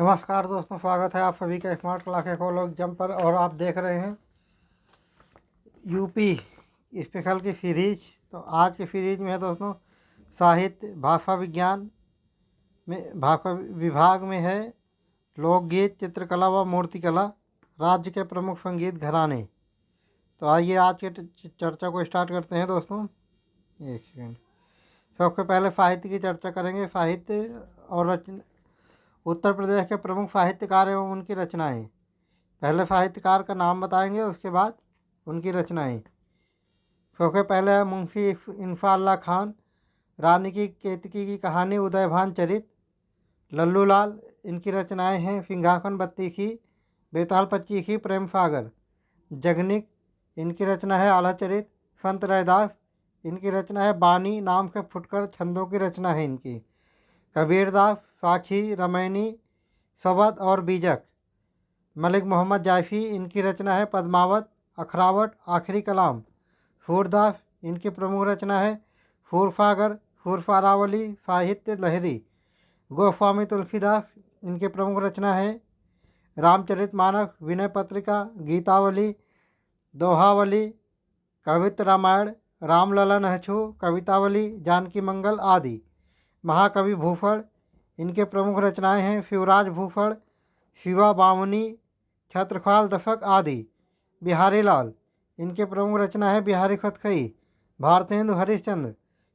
नमस्कार दोस्तों, स्वागत है आप सभी का स्मार्ट क्लास एकोलॉग जम पर। और आप देख रहे हैं यूपी स्पेशल की सीरीज। तो आज की सीरीज में है दोस्तों साहित्य भाषा विज्ञान में भाषा विभाग में है लोकगीत, चित्रकला व मूर्तिकला, राज्य के प्रमुख संगीत घराने। तो आइए आज के चर्चा को स्टार्ट करते हैं दोस्तों। एक सेकेंड। सबसे पहले साहित्य की चर्चा करेंगे। साहित्य और रचना उत्तर प्रदेश के प्रमुख साहित्यकार एवं उनकी रचनाएं। पहले साहित्यकार का नाम बताएंगे, उसके बाद उनकी रचनाएं। सबसे पहले है मुंशी इंफाल्लाह खान, रानी की केतकी की कहानी, उदयभान चरित। लल्लू लाल, इनकी रचनाएं हैं सिंहासन बत्तीसी, बेताल पच्चीसी, प्रेम सागर। जगनिक, इनकी रचना है आला चरित। संत रैदास, इनकी रचना है बानी नाम से फुटकर छंदों की रचना है इनकी। कबीरदास, साखी, रमैनी, सवद और बीजक। मलिक मोहम्मद जायसी, इनकी रचना है पद्मावत, अखरावट, आखिरी कलाम। सूरदास, इनकी प्रमुख रचना है सूरसागर, सूरसारावली, साहित्य लहरी। गोस्वामी तुलसीदास, इनकी प्रमुख रचना है रामचरितमानस, विनय पत्रिका, गीतावली, दोहावली, कवित्र रामायण, रामललन हछू, कवितावली, जानकी मंगल आदि। महाकवि भूषण, इनके प्रमुख रचनाएं हैं शिवराज भूषण, शिवा बामनी, छत्रसाल दशक आदि। बिहारी लाल, इनकी प्रमुख रचना है बिहारी खतकई। भारतेंदु हरिश्चंद्र,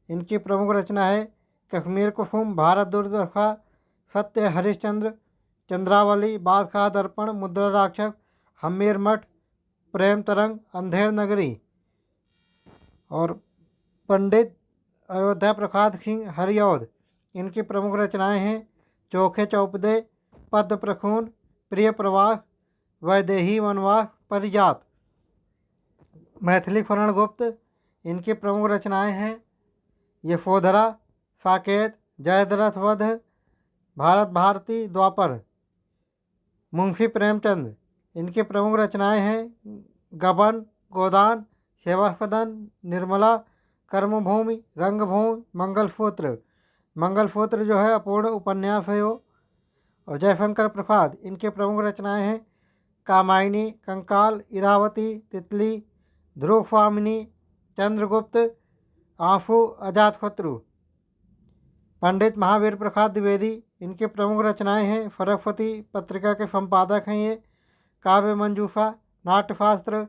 इनकी प्रमुख रचना है कश्मीर कुसुम, भारत दुर्दशा, सत्य हरिश्चंद्र, चंद्रावली, बादशाह दर्पण, मुद्रा राक्षस, हमीर मठ, प्रेम तरंग, अंधेर नगरी। और पंडित अयोध्या प्रसाद सिंह हरिऔध, इनकी प्रमुख रचनाएं हैं चोखे चौपदे, पद्म प्रसून, प्रिय प्रवास, वैदेही वनवास, परिजात। मैथिली फरण गुप्त, इनकी प्रमुख रचनाएं हैं यशोधरा, साकेत, जयद्रथ वध, भारत भारती, द्वापर। मुंशी प्रेमचंद, इनकी प्रमुख रचनाएं हैं गबन, गोदान, सेवा सदन, निर्मला, कर्मभूमि, रंगभूमि, मंगलसूत्र। मंगलसूत्र जो है अपूर्ण उपन्यास है वो। और जयशंकर प्रसाद, इनके प्रमुख रचनाएं हैं कामायनी, कंकाल, इरावती, तितली, ध्रुव स्वामिनी, चंद्रगुप्त, आंसू, अजातशत्रु। पंडित महावीर प्रसाद द्विवेदी, इनके प्रमुख रचनाएं हैं सरस्वती पत्रिका के संपादक हैं ये। काव्य मंजूषा, नाट्यशास्त्र,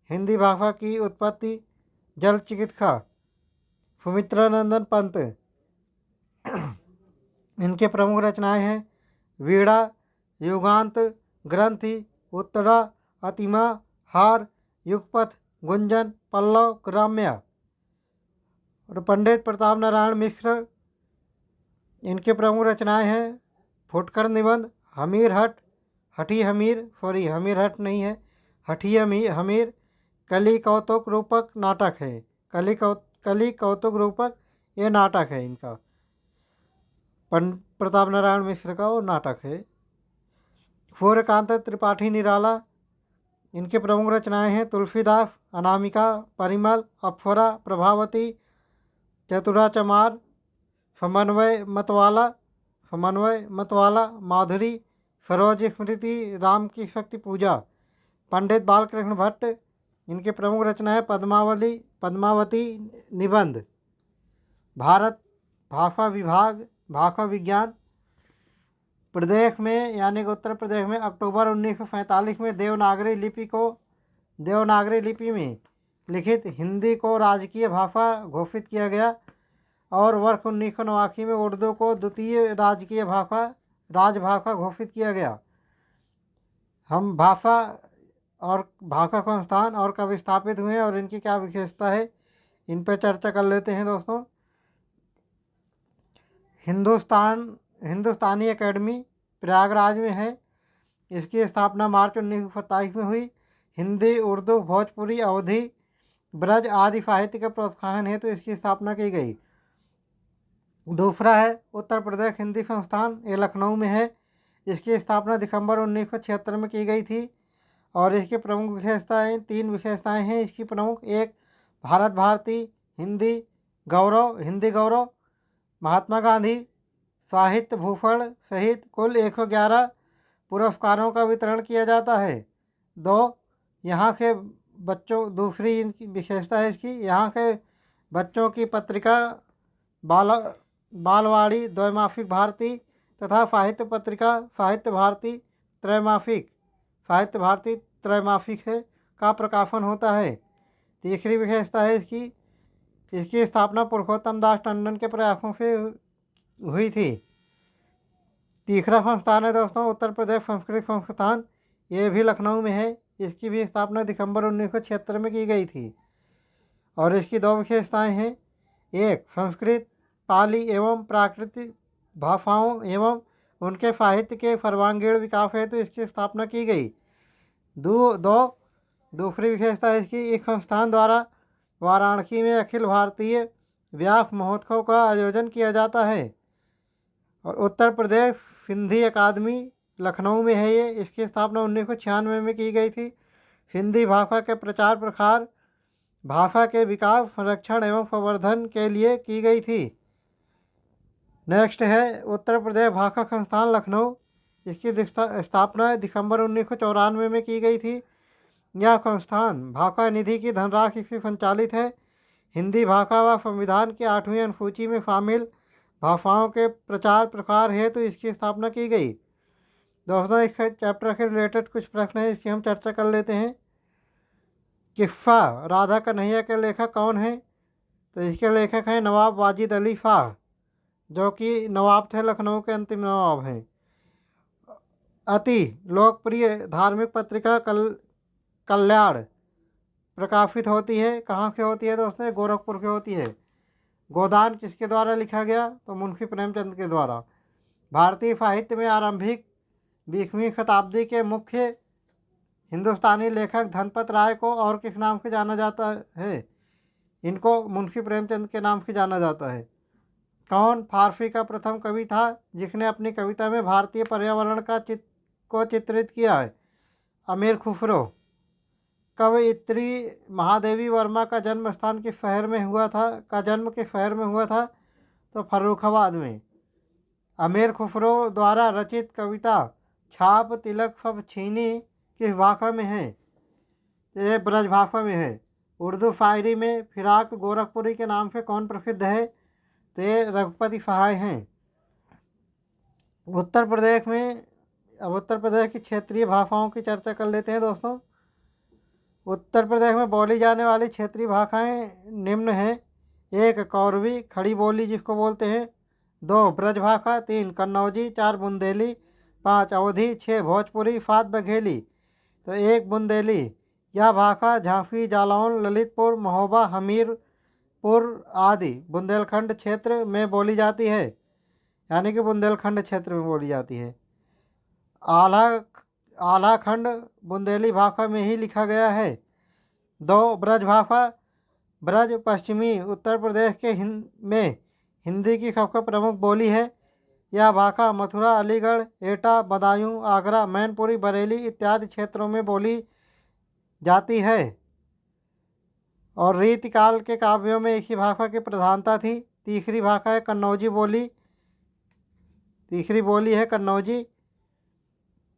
हिंदी भाषा की उत्पत्ति, जल चिकित्सा। सुमित्रानंदन पंत, इनके प्रमुख रचनाएं हैं वीणा, युगांत, ग्रंथि, उत्तरा, अतिमा, हार, युगपथ, गुंजन, पल्लव, ग्राम्य। और पंडित प्रताप नारायण मिश्र, इनके प्रमुख रचनाएं हैं फुटकर निबंध, हमीर हट, हठी हमीर, सॉरी हमीर हट नहीं है, हठी हमीर, कली कौतुक रूपक नाटक है। कली कौतुक रूपक ये नाटक है इनका, प्रताप नारायण मिश्र का वो नाटक है। सूर्यकांत त्रिपाठी निराला, इनके प्रमुख रचनाएं हैं तुलसीदास, अनामिका, परिमल, अप्सरा, प्रभावती, चतुराचमार, समन्वय मतवाला, माधुरी, सरोज स्मृति, राम की शक्ति पूजा। पंडित बालकृष्ण भट्ट, इनके प्रमुख रचना है पद्मावती निबंध। भारत भाषा विभाग भाषा विज्ञान प्रदेश में यानी कि उत्तर प्रदेश में अक्टूबर 1947 में देवनागरी लिपि में लिखित हिंदी को राजकीय भाषा घोषित किया गया और वर्ष 1989 में उर्दू को द्वितीय राजभाषा घोषित किया गया। हम भाषा संस्थान और कब स्थापित हुए और इनकी क्या विशेषता है, इन पर चर्चा कर लेते हैं दोस्तों। हिंदुस्तानी एकेडमी प्रयागराज में है। इसकी स्थापना मार्च 1927 में हुई। हिंदी, उर्दू, भोजपुरी, अवधी, ब्रज आदि साहित्य के प्रोत्साहन हेतु इसकी स्थापना की गई। दूसरा है उत्तर प्रदेश हिंदी संस्थान, ये लखनऊ में है। इसकी स्थापना दिसंबर 1976 में की गई थी और इसकी प्रमुख विशेषताएं 3 विशेषताएं हैं इसकी प्रमुख। एक, भारत भारती, हिंदी गौरव, महात्मा गांधी साहित्य भूषण सहित कुल 111 पुरस्कारों का वितरण किया जाता है। 2, यहाँ के बच्चों दूसरी इनकी विशेषता है इसकी, यहाँ के बच्चों की पत्रिका बाल बालवाड़ी द्वैमासिक भारती तथा साहित्य पत्रिका साहित्य भारती त्रैमासिक है का प्रकाशन होता है। तीसरी विशेषता है इसकी स्थापना पुरुषोत्तम दास टंडन के प्रयासों से हुई थी। तीसरा संस्थान है दोस्तों उत्तर प्रदेश संस्कृत संस्थान, ये भी लखनऊ में है। इसकी भी स्थापना दिसंबर 1976 में की गई थी और इसकी 2 विशेषताएं हैं। एक, संस्कृत, पाली एवं प्राकृतिक भाषाओं एवं उनके साहित्य के सर्वांगीण विकास हेतु इसकी स्थापना की गई। दूसरी विशेषता है इस संस्थान द्वारा वाराणसी में अखिल भारतीय व्यास महोत्सव का आयोजन किया जाता है। और उत्तर प्रदेश सिंधी अकादमी लखनऊ में है ये, इसकी स्थापना 1996 में की गई थी। सिंधी भाषा के प्रचार प्रसार, भाषा के विकास, संरक्षण एवं संवर्धन के लिए की गई थी। नेक्स्ट है उत्तर प्रदेश भाषा संस्थान लखनऊ, इसकी स्थापना दिसंबर 1994 में की गई थी। यह संस्थान भाषा निधि की धनराशि से संचालित है। हिंदी भाषा व संविधान की 8वीं अनुसूची में शामिल भाषाओं के प्रचार प्रसार हेतु इसकी स्थापना की गई। दोस्तों इस चैप्टर के रिलेटेड कुछ प्रश्न है, इसकी हम चर्चा कर लेते हैं। किस्सा राधा कन्हैया के लेखक कौन हैं? तो इसके लेखक हैं नवाब वाजिद अली शाह, जो कि नवाब थे, लखनऊ के अंतिम नवाब हैं। अति लोकप्रिय धार्मिक पत्रिका कल्याण प्रकाशित होती है, कहाँ से होती है दोस्तों? गोरखपुर से होती है। गोदान किसके द्वारा लिखा गया? तो मुंशी प्रेमचंद के द्वारा। भारतीय साहित्य में आरंभिक 20वीं शताब्दी के मुख्य हिंदुस्तानी लेखक धनपत राय को और किस नाम से जाना जाता है? इनको मुंशी प्रेमचंद के नाम से जाना जाता है। कौन फारसी का प्रथम कवि था जिसने अपनी कविता में भारतीय पर्यावरण को चित्रित किया है? अमीर खुसरो। कवयित्री महादेवी वर्मा का जन्म किस शहर में हुआ था? तो फर्रुखाबाद में। अमीर खुसरो द्वारा रचित कविता छाप तिलक सब छीनी किस भाषा में है? ये ब्रज भाषा में है। उर्दू शायरी में फिराक गोरखपुरी के नाम से कौन प्रसिद्ध है? तो ये रघुपति सहाय हैं। उत्तर प्रदेश की क्षेत्रीय भाषाओं की चर्चा कर लेते हैं दोस्तों। उत्तर प्रदेश में बोली जाने वाली क्षेत्रीय भाषाएं निम्न हैं। 1, कौरवी खड़ी बोली जिसको बोलते हैं। 2, ब्रज भाषा। 3, कन्नौजी। 4, बुंदेली। 5, अवधी। 6, भोजपुरी। 7, बघेली। तो 1, बुंदेली। यह भाषा झांसी, जालौन, ललितपुर, महोबा, हमीरपुर आदि बुंदेलखंड क्षेत्र में बोली जाती है, यानी कि बुंदेलखंड क्षेत्र में बोली जाती है। आला खंड बुंदेली भाषा में ही लिखा गया है। 2, ब्रज भाषा। ब्रज पश्चिमी उत्तर प्रदेश के में हिंदी की सबसे प्रमुख बोली है। यह भाषा मथुरा, अलीगढ़, एटा, बदायूं, आगरा, मैनपुरी, बरेली इत्यादि क्षेत्रों में बोली जाती है। और रीतिकाल के काव्यों में एक ही भाषा की प्रधानता थी। तीसरी भाषा है कन्नौजी बोली। तीसरी बोली है कन्नौजी।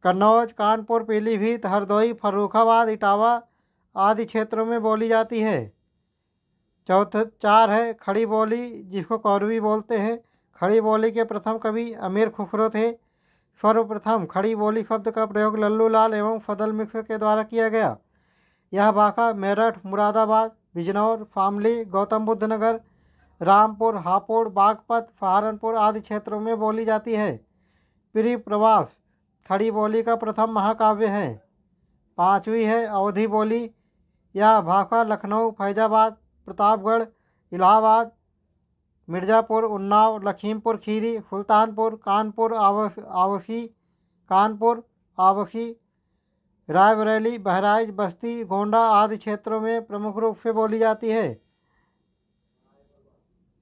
कन्नौज, कानपुर, पीलीभीत, हरदोई, फर्रुखाबाद, इटावा आदि क्षेत्रों में बोली जाती है। 4 है खड़ी बोली जिसको कौरवी बोलते हैं। खड़ी बोली के प्रथम कवि अमीर खुसरो थे। सर्वप्रथम खड़ी बोली शब्द का प्रयोग लल्लू लाल एवं फदल मिश्र के द्वारा किया गया। यह भाषा मेरठ, मुरादाबाद, बिजनौर, शामली, गौतम बुद्ध नगर, रामपुर, हापुड़, बागपत, सहारनपुर आदि क्षेत्रों में बोली जाती है। प्रिय प्रवास खड़ी बोली का प्रथम महाकाव्य है। 5वीं है अवधी बोली। यह भाषा लखनऊ, फैजाबाद, प्रतापगढ़, इलाहाबाद, मिर्ज़ापुर, उन्नाव, लखीमपुर खीरी, सुल्तानपुर, कानपुर आवासी, रायबरेली, बहराइच, बस्ती, गोंडा आदि क्षेत्रों में प्रमुख रूप से बोली जाती है।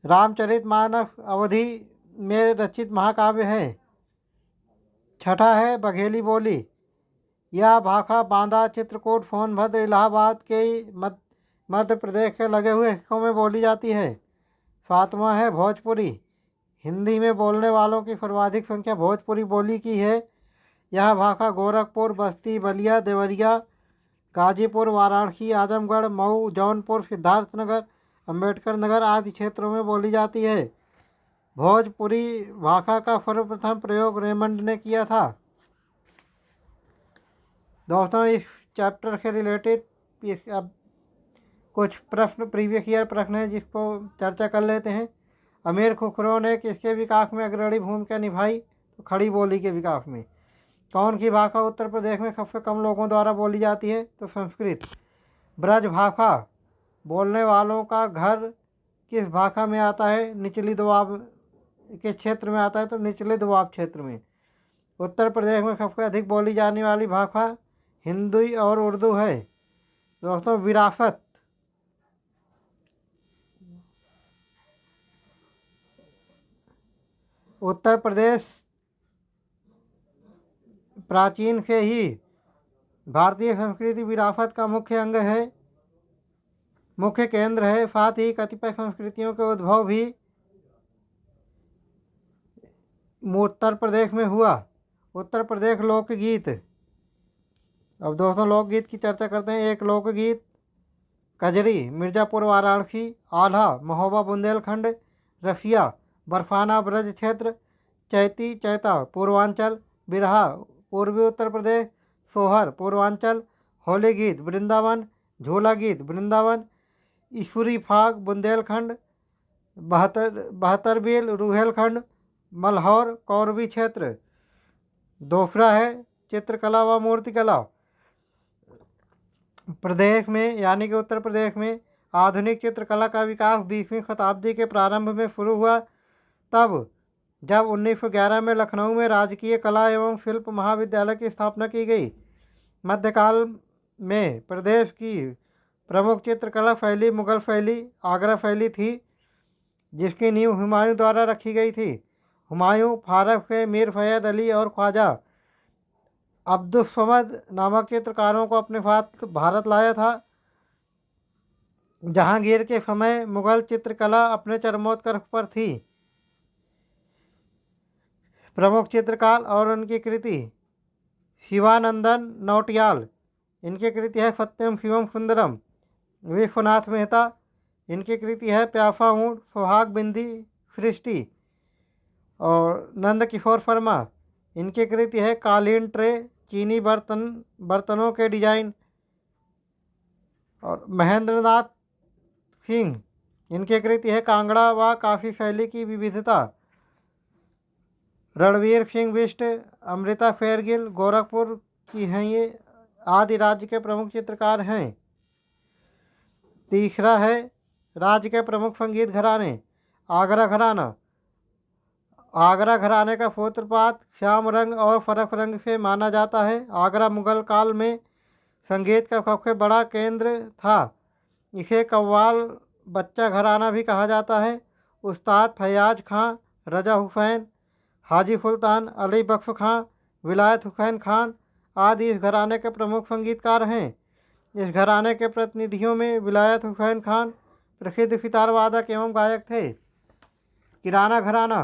रामचरितमानस अवधी में रचित महाकाव्य है। 6 है बघेली बोली। यह भाषा बांदा, चित्रकूट, सोनभद्र, इलाहाबाद के मध्य प्रदेश के लगे हुए हिस्सों में बोली जाती है। 7वां है भोजपुरी। हिंदी में बोलने वालों की सर्वाधिक संख्या भोजपुरी बोली की है। यह भाखा गोरखपुर, बस्ती, बलिया, देवरिया, गाजीपुर, वाराणसी, आजमगढ़, मऊ, जौनपुर, सिद्धार्थनगर, अम्बेडकर नगर आदि क्षेत्रों में बोली जाती है। भोजपुरी भाषा का सर्वप्रथम प्रयोग रेमंड ने किया था। दोस्तों, इस चैप्टर से रिलेटेड अब कुछ प्रश्न प्रीवियस ईयर प्रश्न है जिसको चर्चा कर लेते हैं। अमीर खुसरो ने किसके विकास में अग्रणी भूमिका निभाई? तो खड़ी बोली के विकास में। कौन सी भाषा उत्तर प्रदेश में सबसे कम लोगों द्वारा बोली जाती है? तो संस्कृत। ब्रज भाषा बोलने वालों का घर किस भाषा में आता है? निचली दोआब के क्षेत्र में आता है, तो निचले दोआब क्षेत्र में। उत्तर प्रदेश में सबसे अधिक बोली जाने वाली भाषा हिंदी और उर्दू है। दोस्तों, विरासत उत्तर प्रदेश प्राचीन से ही भारतीय संस्कृति विरासत का मुख्य अंग है, मुख्य केंद्र है। साथ ही कतिपय संस्कृतियों के उद्भव भी उत्तर प्रदेश में हुआ। उत्तर प्रदेश लोकगीत। अब दोस्तों, लोकगीत की चर्चा करते हैं। एक लोकगीत कजरी मिर्ज़ापुर वाराणसी, आल्हा महोबा बुंदेलखंड, रसिया बर्फाना ब्रज क्षेत्र, चैती चैता पूर्वांचल, बिरहा पूर्वी उत्तर प्रदेश, सोहर पूर्वांचल, होली गीत वृंदावन, झूला गीत वृंदावन, ईश्वरी फाग बुंदेलखंड, बहत्तरबील रुहेलखंड, मल्हौर कौरवी क्षेत्र। दूसरा है चित्रकला व मूर्तिकला। प्रदेश में यानी कि उत्तर प्रदेश में आधुनिक चित्रकला का विकास 20वीं शताब्दी के प्रारंभ में शुरू हुआ, तब जब 1911 में लखनऊ में राजकीय कला एवं शिल्प महाविद्यालय की स्थापना की गई। मध्यकाल में प्रदेश की प्रमुख चित्रकला शैली मुगल शैली, आगरा शैली थी, जिसकी नींव हुमायूं द्वारा रखी गई थी। हुमायूं फारस के मीर फैयद अली और ख्वाजा अब्दुस्समद नामक चित्रकारों को अपने साथ भारत लाया था। जहांगीर के समय मुगल चित्रकला अपने चरमोत्कर्ष पर थी। प्रमुख चित्रकार और उनकी कृति शिवानंदन नौटियाल, इनकी कृति है सत्यम शिवम सुंदरम। विश्वनाथ मेहता, इनकी कृति है प्यासा ऊँट, सुहाग बिंदी सृष्टि। और नंद किशोर शर्मा, इनकी कृति है कालीन ट्रे, चीनी बर्तनों के डिजाइन। और महेंद्रनाथ सिंह, इनकी कृति है कांगड़ा व काफी शैली की विविधता। रणवीर सिंह बिष्ट, अमृता शेरगिल गोरखपुर की हैं, ये आदि राज्य के प्रमुख चित्रकार हैं। तीसरा है राज्य के प्रमुख संगीत घराने। आगरा घराना। आगरा घराने का सूत्रपात श्याम रंग और फरक रंग से माना जाता है। आगरा मुगल काल में संगीत का सबसे बड़ा केंद्र था। इसे कव्वाल बच्चा घराना भी कहा जाता है। उस्ताद फैयाज खां, रजा हुसैन, हाजी सुल्तान अली बख्श खां, विलायत हुसैन खान आदि इस घराने के प्रमुख संगीतकार हैं। इस घराने के प्रतिनिधियों में विलायत हुसैन खान प्रसिद्ध सितार वादक एवं गायक थे। किराना घराना।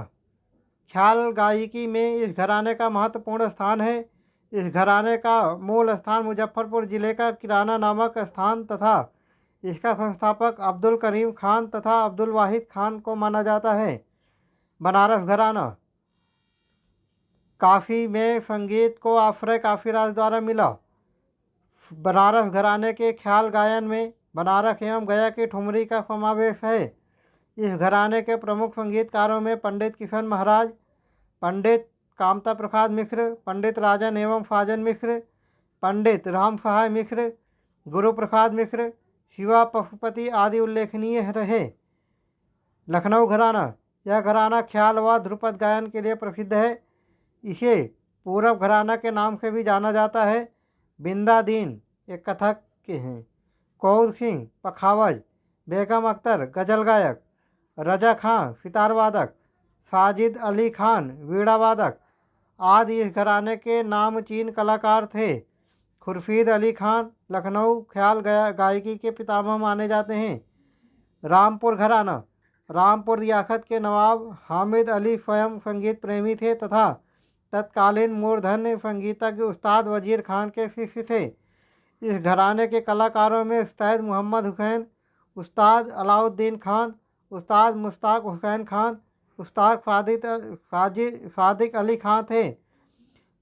ख्याल गायकी में इस घराने का महत्वपूर्ण स्थान है। इस घराने का मूल स्थान मुजफ्फरपुर जिले का किराना नामक स्थान तथा इसका संस्थापक अब्दुल करीम खान तथा अब्दुल वाहिद खान को माना जाता है। बनारस घराना। काफ़ी में संगीत को आश्रय काशीराज द्वारा मिला। बनारस घराने के ख्याल गायन में बनारस एवं गया की ठुमरी का समावेश है। इस घराने के प्रमुख संगीतकारों में पंडित किशन महाराज, पंडित कामता प्रसाद मिश्र, पंडित राजन एवं फाजन मिश्र, पंडित राम सहाय मिश्र, गुरु प्रसाद मिश्र, शिवा पशुपति आदि उल्लेखनीय रहे। लखनऊ घराना। यह घराना ख्याल व ध्रुपद गायन के लिए प्रसिद्ध है। इसे पूरब घराना के नाम से भी जाना जाता है। बिंदादीन एक कथक के हैं। कौर सिंह पखावज, बेगम अख्तर गजल गायक, रजा खां सितार वादक, साजिद अली खान वीणा वादक आदि इस घराने के नामचीन कलाकार थे। खुर्शीद अली खान लखनऊ ख्याल गायकी के पितामह माने जाते हैं। रामपुर घराना। रामपुर रियासत के नवाब हामिद अली स्वयं संगीत प्रेमी थे तथा तत्कालीन मूर्धन्य संगीतज्ञ उस्ताद वजीर खान के शिष्य थे। इस घराने के कलाकारों में सैयद मोहम्मद हुसैन, उस्ताद अलाउद्दीन खान, उस्ताद मुश्ताक हुसैन खान, उस्ताद सादिक अली खान थे।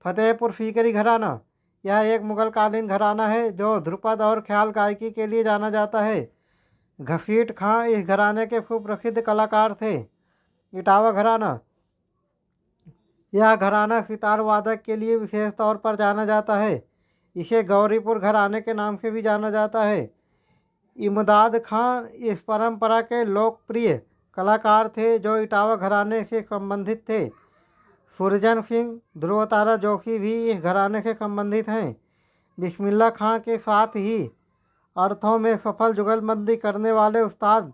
फतेहपुर सीकरी घराना, यह एक मुगलकालीन घराना है जो ध्रुपद और ख्याल गायकी के लिए जाना जाता है। घसीट खां इस घराने के सुप्रसिद्ध कलाकार थे। इटावा घराना, यह घराना सितार वादक के लिए विशेष तौर पर जाना जाता है। इसे गौरीपुर घराने के नाम से भी जाना जाता है। इमदाद खां इस परंपरा के लोकप्रिय कलाकार थे जो इटावा घराने से संबंधित थे। सुरजन सिंह, ध्रुवतारा जोशी भी इस घराने से संबंधित हैं। बिस्मिल्लाह खां के साथ ही अर्थों में सफल जुगलबंदी करने वाले उस्ताद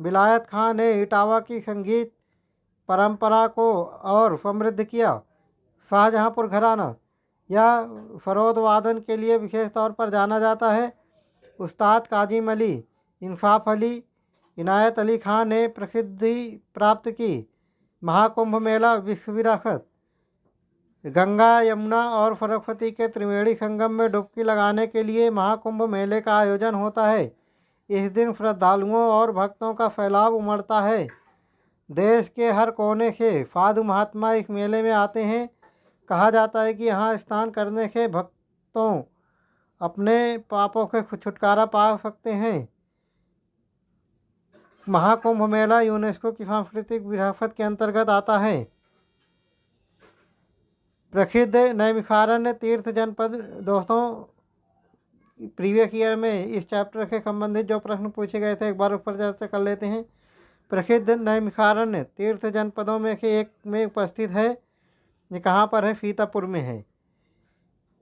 विलायत खां ने इटावा की संगीत परंपरा को और समृद्ध किया। शाहजहाँपुर घराना, यह सरोद वादन के लिए विशेष तौर पर जाना जाता है। उस्ताद काजिम अली, इंसाफ अली, इनायत अली खान ने प्रसिद्धि प्राप्त की। महाकुंभ मेला विश्व विरासत, गंगा, यमुना और सरस्वती के त्रिवेणी संगम में डुबकी लगाने के लिए महाकुंभ मेले का आयोजन होता है। इस दिन श्रद्धालुओं और भक्तों का सैलाब उमड़ता है। देश के हर कोने से साधु महात्मा इस मेले में आते हैं। कहा जाता है कि यहाँ स्नान करने से भक्तों अपने पापों से छुटकारा पा सकते हैं। महाकुंभ मेला यूनेस्को की सांस्कृतिक विरासत के अंतर्गत आता है। प्रसिद्ध नैमिषारण्य तीर्थ जनपद। दोस्तों, प्रीवियस ईयर में इस चैप्टर से संबंधित जो प्रश्न पूछे गए थे एक बार उस पर चर्चा कर लेते हैं। प्रसिद्ध नैमिषारण्य तीर्थ जनपदों में से एक में उपस्थित है। ये कहाँ पर है? सीतापुर में है।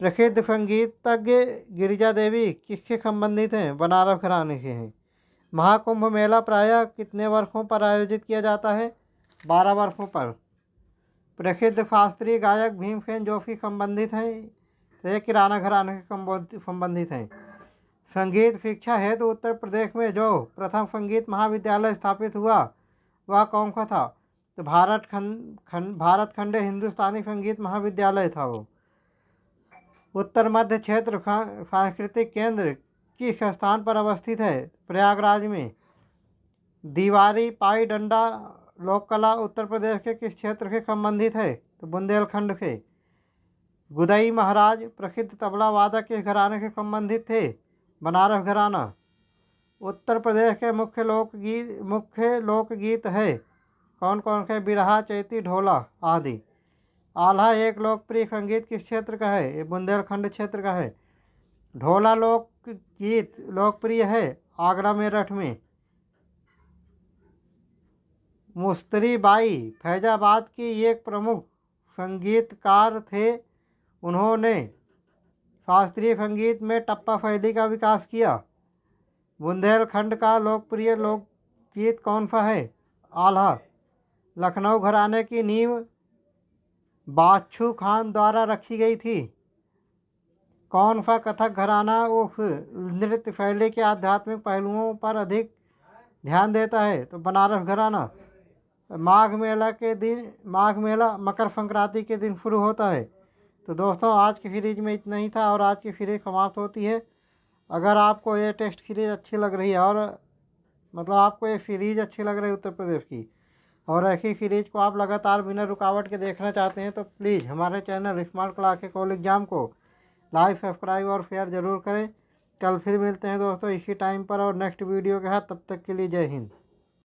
प्रसिद्ध संगीतज्ञ गिरिजा देवी किससे संबंधित हैं? बनारस घराने से हैं। महाकुंभ मेला प्रायः कितने वर्षों पर आयोजित किया जाता है? 12 वर्षों पर। प्रसिद्ध शास्त्रीय गायक भीमसेन जोशी संबंधित हैं। ये किराना घराने से संबंधित हैं। संगीत शिक्षा हेतु उत्तर प्रदेश में जो प्रथम संगीत महाविद्यालय स्थापित हुआ वह कौन सा था? तो भारत खंड हिंदुस्तानी संगीत महाविद्यालय था वो। उत्तर मध्य क्षेत्र सांस्कृतिक केंद्र किस स्थान पर अवस्थित है? प्रयागराज में। दीवारी पाई डंडा लोक कला उत्तर प्रदेश के किस क्षेत्र से संबंधित है? तो बुंदेलखंड से। गुदई महाराज प्रसिद्ध तबला वादक किस घराने से संबंधित थे? बनारस घराना। उत्तर प्रदेश के मुख्य लोकगीत है कौन कौन से? बिरहा, चैती, ढोला आदि। आल्हा एक लोकप्रिय संगीत किस क्षेत्र का है? ये बुंदेलखंड क्षेत्र का है। ढोला लोकगीत लोकप्रिय है आगरा मेरठ में। मुस्तरी बाई फैजाबाद की एक प्रमुख संगीतकार थे। उन्होंने शास्त्रीय संगीत में टप्पा शैली का विकास किया। बुंदेलखंड का लोकप्रिय लोकगीत कौन सा है? आल्हा। लखनऊ घराने की नींव बादशाह खान द्वारा रखी गई थी। कौन सा कथक घराना उस नृत्य शैली के आध्यात्मिक पहलुओं पर अधिक ध्यान देता है? तो बनारस घराना। माघ मेला मकर संक्रांति के दिन शुरू होता है। तो दोस्तों, आज की सीरीज में इतना ही था और आज की सीरीज समाप्त होती है। अगर आपको ये टेस्ट सीरीज अच्छी लग रही है और आपको ये सीरीज अच्छी लग रही है उत्तर प्रदेश की, और ऐसी सीरीज को आप लगातार बिना रुकावट के देखना चाहते हैं, तो प्लीज़ हमारे channel smart classes all exam को लाइक, सब्सक्राइब और शेयर ज़रूर करें। कल फिर मिलते हैं दोस्तों इसी टाइम पर और नेक्स्ट वीडियो के साथ। तब तक के लिए जय हिंद।